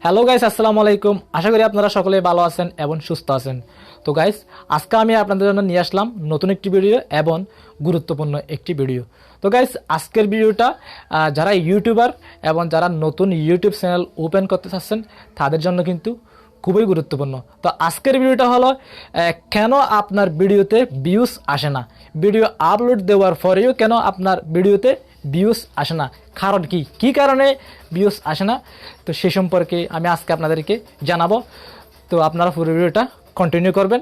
Hello guys, আসসালামু আলাইকুম। আশা করি আপনারা সকলে ভালো আছেন এবং সুস্থ আছেন। তো গাইস, আজকে আমি আপনাদের জন্য নিয়ে আসলাম নতুন একটি ভিডিও এবং গুরুত্বপূর্ণ একটি ভিডিও। তো গাইস, আজকের ভিডিওটা যারা ইউটিউবার এবং যারা নতুন ইউটিউব চ্যানেল ওপেন করতে চাচ্ছেন তাদের জন্য কিন্তু খুবই গুরুত্বপূর্ণ। তো আজকের ভিডিওটা হলো কেন আপনার ভিডিওতে ভিউজ আসে না, ভিডিও আপলোড দেওয়ার পরেও কেন আপনার ভিডিওতে ভিউজ আসে না, কারণ কি কারণে ভিউজ আসে না, তো সে সম্পর্কে আমি আজকে আপনাদেরকে জানাবো। তো আপনারা পুরো ভিডিওটা কন্টিনিউ করবেন।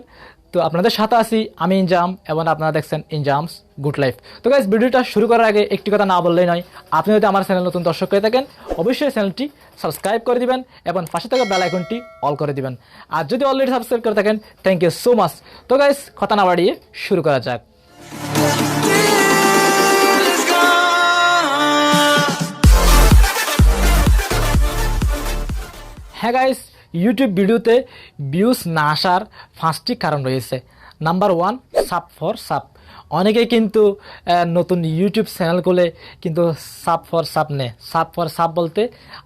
তো আপনাদের সাথে আছি আমি ইনজাম এবং আপনারা দেখছেন ইনজামস গুড লাইফ। তো গাইস, ভিডিওটা শুরু করার আগে একটি কথা না বললেই নয়, আপনি যদি আমার চ্যানেল নতুন দর্শক হয়ে থাকেন অবশ্যই চ্যানেলটি সাবস্ক্রাইব করে দিবেন এবং পাশে থাকা বেল আইকনটি অল করে দিবেন। আর যদি অলরেডি সাবস্ক্রাইব করে থাকেন থ্যাংক ইউ সো মাচ। তো গাইস, কথা না বাড়িয়ে শুরু করা যাক। হ্যাঁ গাইস, ইউটিউব ভিডিওতে ভিউজ না আসার 5টি কারণ রয়েছে। Number 1, sub for sub. অনেকেই কিন্তু নতুন ইউটিউব চ্যানেল খুলে কিন্তু সাব ফর সাব নেয়। সাব ফর সাব বলতে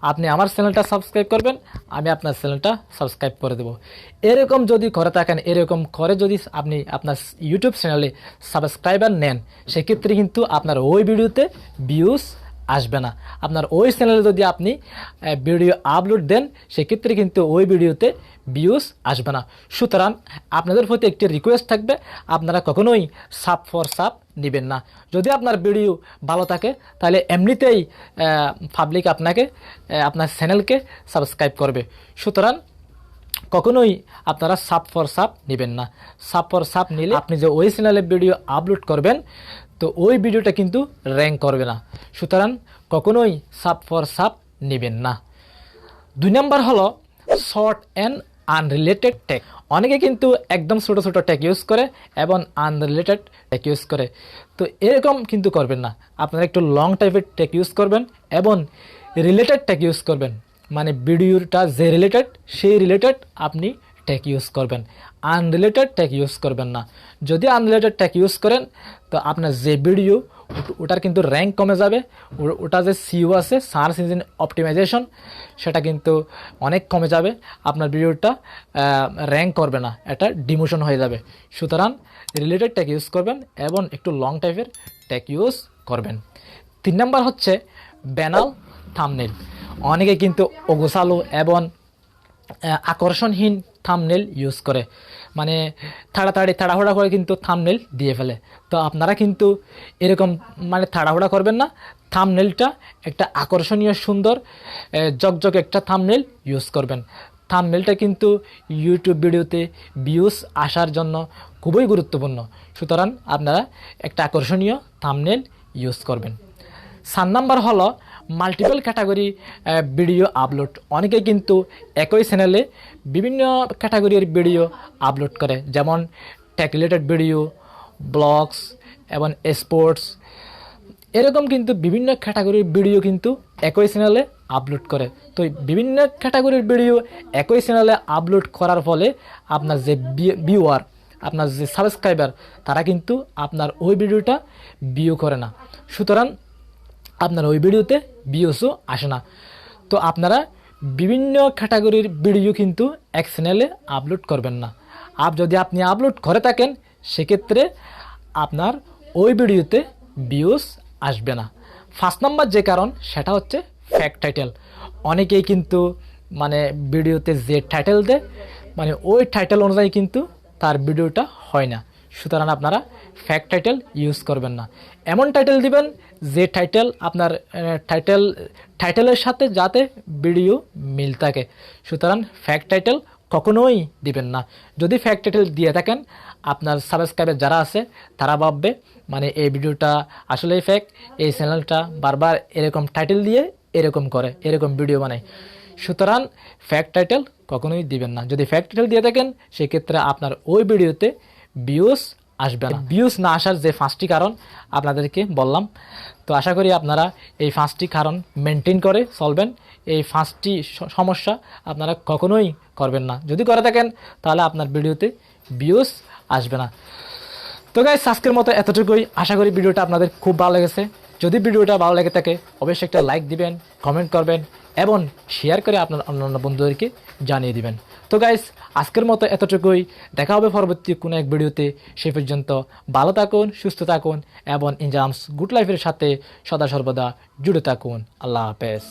আপনি আমার চ্যানেলটা সাবস্ক্রাইব করবেন, আমি আপনার চ্যানেলটা সাবস্ক্রাইব করে দেবো। এরকম যদি করে থাকেন, এরকম করে যদি আপনি আপনার ইউটিউব চ্যানেলে সাবস্ক্রাইবার নেন, সেক্ষেত্রে কিন্তু আপনার ওই ভিডিওতে ভিউজ আসবে না। আপনার ওই চ্যানেলে যদি আপনি ভিডিও আপলোড দেন, সেক্ষেত্রে কিন্তু ওই ভিডিওতে ভিউজ আসবে না। সুতরাং আপনাদের প্রতি একটি রিকোয়েস্ট থাকবে, আপনারা কখনোই সাব ফর সাব নেবেন না। যদি আপনার ভিডিও ভালো থাকে তাহলে এমনিতেই পাবলিক আপনাকে আপনার চ্যানেলকে সাবস্ক্রাইব করবে। সুতরাং কখনোই আপনারা সাব ফর সাব নেবেন না। সাব ফর সাব নিলে আপনি যে ওই চ্যানেলে ভিডিও আপলোড করবেন, তো ওই ভিডিওটা কিন্তু র্যাঙ্ক করবে না। সুতরাং কখনোই সাব ফর সাব নেবেন না। 2 নম্বর হলো শর্ট অ্যান্ড আনরিলেটেড ট্যাগ। অনেকে কিন্তু একদম ছোটো ছোটো ট্যাগ ইউজ করে এবং আনরিলেটেড ট্যাগ ইউজ করে। তো এরকম কিন্তু করবেন না। আপনারা একটু লং টাইপের ট্যাগ ইউজ করবেন এবং রিলেটেড ট্যাগ ইউজ করবেন। মানে ভিডিওটা যে রিলেটেড সেই রিলেটেড আপনি ট্যাগ ইউজ করবেন, আনরিলেটেড ট্যাগ ইউজ করবেন না। যদি আনরিলেটেড ট্যাগ ইউজ করেন তো আপনার যে ভিডিও ওটার কিন্তু র্যাঙ্ক কমে যাবে। ওটা যে সিইও আছে, সার্চ ইঞ্জিন অপটিমাইজেশন, সেটা কিন্তু অনেক কমে যাবে। আপনার ভিডিওটা র্যাঙ্ক করবে না, এটা ডিমোশন হয়ে যাবে। সুতরাং রিলেটেড ট্যাগ ইউজ করবেন এবং একটু লং টাইপের ট্যাগ ইউজ করবেন। 3 নম্বর হচ্ছে ব্যানাল থাম্বনেল। অনেকে কিন্তু অগোছালো এবং আকর্ষণহীন থাম্বনেল ইউজ করে, মানে তাড়াহুড়া করে কিন্তু থাম্বনেল দিয়ে ফেলে। তো আপনারা কিন্তু এরকম মানে তাড়াহুড়া করবেন না। থাম্বনেলটা একটা আকর্ষণীয় সুন্দর জকজক একটা থাম্বনেল ইউজ করবেন। থাম্বনেলটা কিন্তু ইউটিউব ভিডিওতে ভিউজ আসার জন্য খুবই গুরুত্বপূর্ণ। সুতরাং আপনারা একটা আকর্ষণীয় থাম্বনেল ইউজ করবেন। 4 নাম্বার হলো মাল্টিপল ক্যাটাগরি ভিডিও আপলোড। অনেকে কিন্তু একই চ্যানেলে বিভিন্ন ক্যাটাগরির ভিডিও আপলোড করে, যেমন টেক রিলেটেড ভিডিও, ব্লগস এবং স্পোর্টস। এরকম কিন্তু বিভিন্ন ক্যাটাগরির ভিডিও কিন্তু একই চ্যানেলে আপলোড করে। তো বিভিন্ন ক্যাটাগরির ভিডিও একই চ্যানেলে আপলোড করার ফলে আপনার যে ভিউয়ার, আপনার যে সাবস্ক্রাইবার, তারা কিন্তু আপনার ওই ভিডিওটা ভিউ করে না। সুতরাং আপনার ওই ভিডিওতে ভিউসও আসে না। তো আপনারা বিভিন্ন ক্যাটাগরির ভিডিও কিন্তু এক চ্যানেলে আপলোড করবেন না। যদি আপনি আপলোড করে থাকেন, সেক্ষেত্রে আপনার ওই ভিডিওতে ভিউস আসবে না। 5 নম্বর যে কারণ, সেটা হচ্ছে ফ্যাক টাইটেল। অনেকেই কিন্তু মানে ভিডিওতে যে টাইটেল দেয়, মানে ওই টাইটেল অনুযায়ী কিন্তু তার ভিডিওটা হয় না। সুতরাং আপনারা ফ্যাক টাইটেল ইউজ করবেন না। এমন টাইটেল দিবেন যে টাইটেল আপনার টাইটেলের সাথে যাতে ভিডিও মিল থাকে। সুতরাং ফ্যাক টাইটেল কখনোই দিবেন না। যদি ফ্যাক টাইটেল দিয়ে থাকেন, আপনার সাবস্ক্রাইবার যারা আছে তারা ভাববে মানে এই ভিডিওটা আসলেই ফেক, এই চ্যানেলটা বারবার এরকম টাইটেল দিয়ে এরকম ভিডিও বানায়। সুতরাং ফ্যাক টাইটেল কখনোই দিবেন না। যদি ফ্যাক টাইটেল দিয়ে থাকেন, সেক্ষেত্রে আপনার ওই ভিডিওতে ভিউজ আসবে না। ভিউজ না আসার যে 5টি কারণ আপনাদেরকে বললাম, তো আশা করি আপনারা এই 5টি কারণ মেনটেন করে চলবেন। এই 5টি সমস্যা আপনারা কখনোই করবেন না। যদি করে থাকেন তাহলে আপনার ভিডিওতে ভিউজ আসবে না। তো গাইস, আজকের মতো এতটুকুই। আশা করি ভিডিওটা আপনাদের খুব ভালো লেগেছে। যদি ভিডিওটা ভালো লেগে থাকে অবশ্যই একটা লাইক দিবেন, কমেন্ট করবেন এবং শেয়ার করে আপনার অন্যান্য বন্ধুদেরকে জানিয়ে দিবেন। তো গাইস, আজকের মতো এতটুকুই। দেখা হবে পরবর্তী কোনো এক ভিডিওতে। সেই পর্যন্ত ভালো থাকুন, সুস্থ থাকুন এবং ইনজামস গুড লাইফের সাথে সদা সর্বদা জুড়ে থাকুন। আল্লাহ হাফেজ।